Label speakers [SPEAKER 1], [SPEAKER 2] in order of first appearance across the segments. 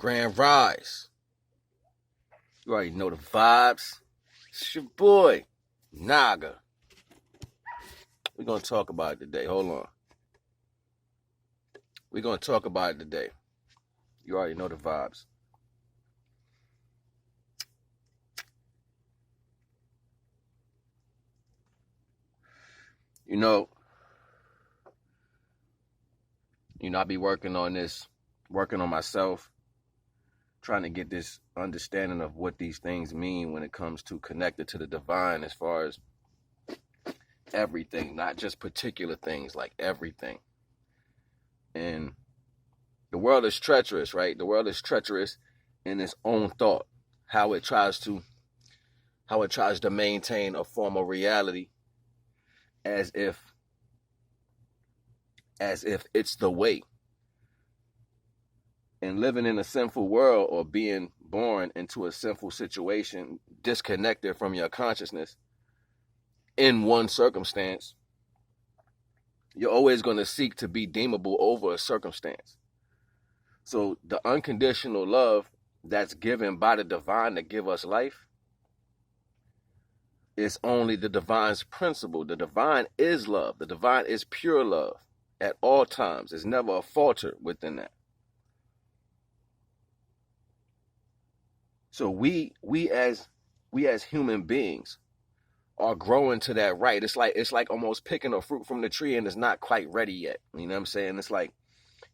[SPEAKER 1] Grand Rise. You already know the vibes. It's your boy, NAGA. We're going to talk about it today. Hold on. We're going to talk about it today. You already know the vibes. You know, I be working on this, working on myself, trying to get this understanding of what these things mean when it comes to connected to the divine as far as everything, not just particular things, like everything. And the world is treacherous, right? The world is treacherous in its own thought, how it tries to maintain a form of reality as if it's the way. And living in a sinful world, or being born into a sinful situation, disconnected from your consciousness in one circumstance, you're always going to seek to be deemable over a circumstance. So the unconditional love that's given by the divine to give us life is only the divine's principle. The divine is love. The divine is pure love at all times. There's never a falter within that. So we as human beings are growing to that right. It's like almost picking a fruit from the tree and it's not quite ready yet. You know what I'm saying? It's like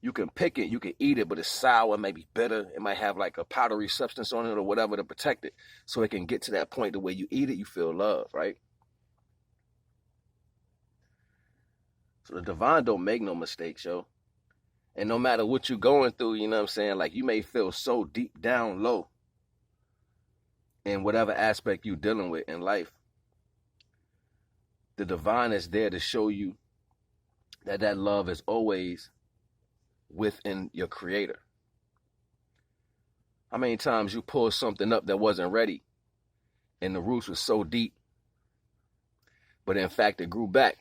[SPEAKER 1] you can pick it, you can eat it, but it's sour, maybe bitter. It might have like a powdery substance on it or whatever to protect it, so it can get to that point to where you eat it, you feel love, right? So the divine don't make no mistakes, yo. And no matter what you're going through, you know what I'm saying? Like, you may feel so deep down low in whatever aspect you're dealing with in life. The divine is there to show you that love is always within your creator. How many times you pulled something up that wasn't ready and the roots were so deep, but in fact it grew back?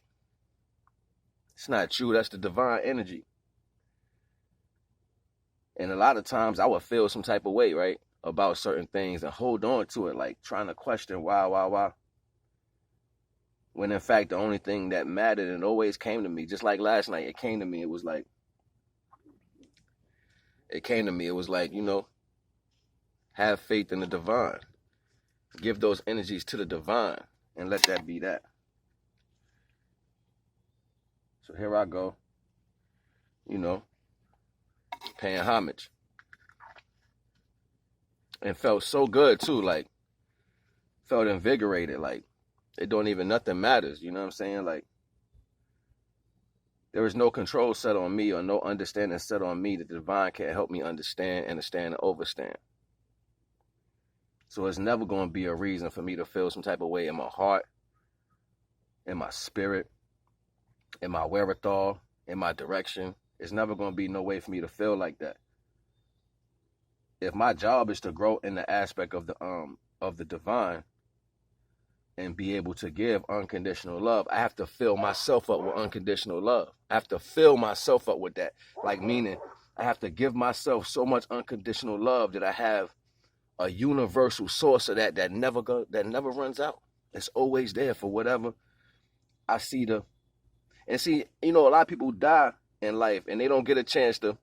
[SPEAKER 1] It's not you, that's the divine energy. And a lot of times I would feel some type of way, right, about certain things and hold on to it, like trying to question why. When in fact the only thing that mattered and always came to me, just like last night, it came to me, it was like, you know, have faith in the divine. Give those energies to the divine and let that be that. So here I go, you know, paying homage. And felt so good too, like felt invigorated, like it don't even, nothing matters, you know what I'm saying? Like, there is no control set on me or no understanding set on me that the divine can't help me understand, and overstand. So it's never going to be a reason for me to feel some type of way in my heart, in my spirit, in my wherewithal, in my direction. It's never going to be no way for me to feel like that. If my job is to grow in the aspect of the divine and be able to give unconditional love, I have to fill myself up with unconditional love. I have to fill myself up with that. Like, meaning I have to give myself so much unconditional love that I have a universal source of that never runs out. It's always there for whatever I see and see, you know, a lot of people die in life and they don't get a chance to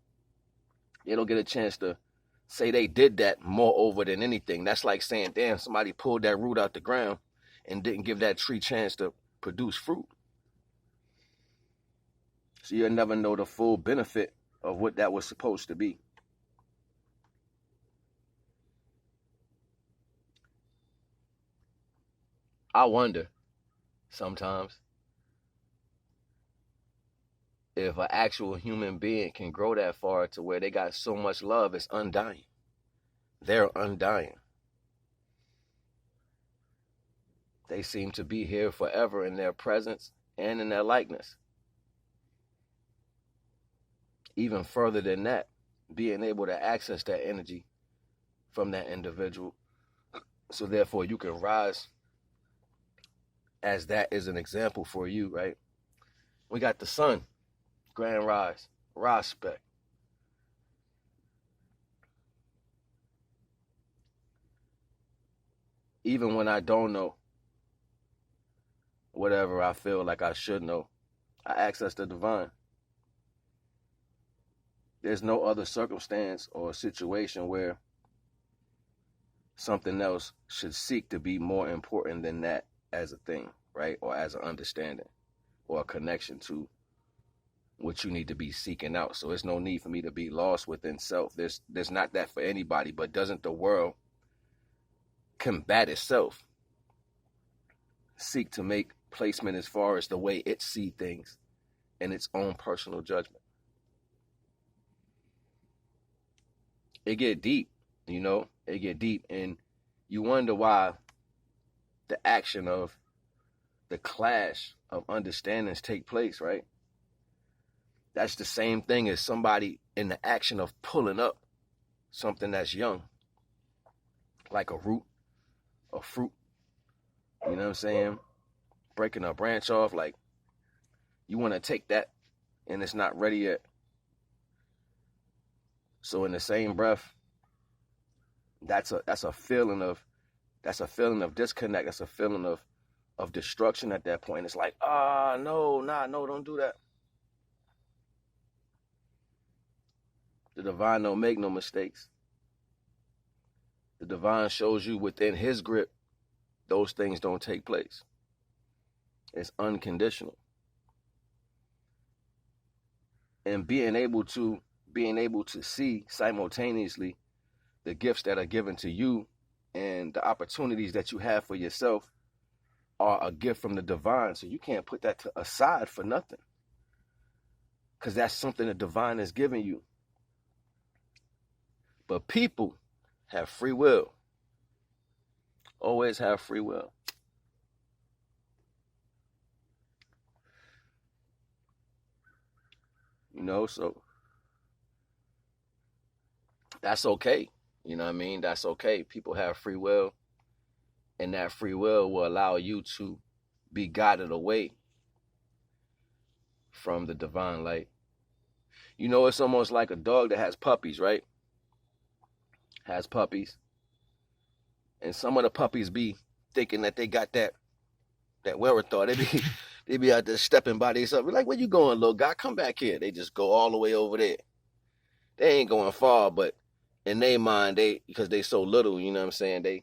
[SPEAKER 1] say they did that more over than anything. That's like saying, damn, somebody pulled that root out the ground and didn't give that tree chance to produce fruit. So you'll never know the full benefit of what that was supposed to be. I wonder sometimes if an actual human being can grow that far to where they got so much love, it's undying. They're undying. They seem to be here forever in their presence and in their likeness. Even further than that, being able to access that energy from that individual. So therefore you can rise as that is an example for you, right? We got the sun, grand rise, respect. even when I don't know whatever I feel like I should know, I access the divine. There's no other circumstance or situation where something else should seek to be more important than that as a thing, right? Or as an understanding or a connection to what you need to be seeking out. So there's no need for me to be lost within self. There's not that for anybody, but doesn't the world combat itself, seek to make placement as far as the way it see things in its own personal judgment? It get deep, it get deep, and you wonder why the action of the clash of understandings take place, right? That's the same thing as somebody in the action of pulling up something that's young, like a root, a fruit, you know what I'm saying? Breaking a branch off, like you want to take that and it's not ready yet. So in the same breath, that's a feeling of disconnect. That's a feeling of destruction at that point. It's like, no, don't do that. The divine don't make no mistakes. The divine shows you within his grip, those things don't take place. It's unconditional. And being able to see simultaneously the gifts that are given to you and the opportunities that you have for yourself are a gift from the divine. So you can't put that aside for nothing, because that's something the divine has given you. But people have free will. Always have free will. So that's okay. You know what I mean? That's okay. People have free will, and that free will allow you to be guided away from the divine light. It's almost like a dog that has puppies, right? Has puppies. And some of the puppies be thinking that they got that wherewithal. They be out there stepping by themselves. Like, where you going, little guy? Come back here. They just go all the way over there. They ain't going far, but in their mind, because they so little, you know what I'm saying, they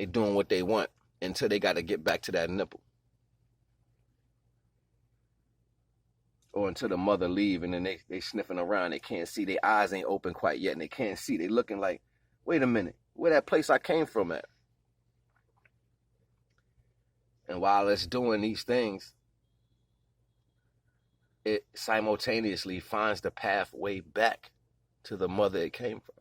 [SPEAKER 1] doing what they want until they got to get back to that nipple. Or until the mother leave, and then they sniffing around. They can't see. Their eyes ain't open quite yet, and they can't see. They looking like, wait a minute, where that place I came from at? And while it's doing these things, it simultaneously finds the pathway back to the mother it came from.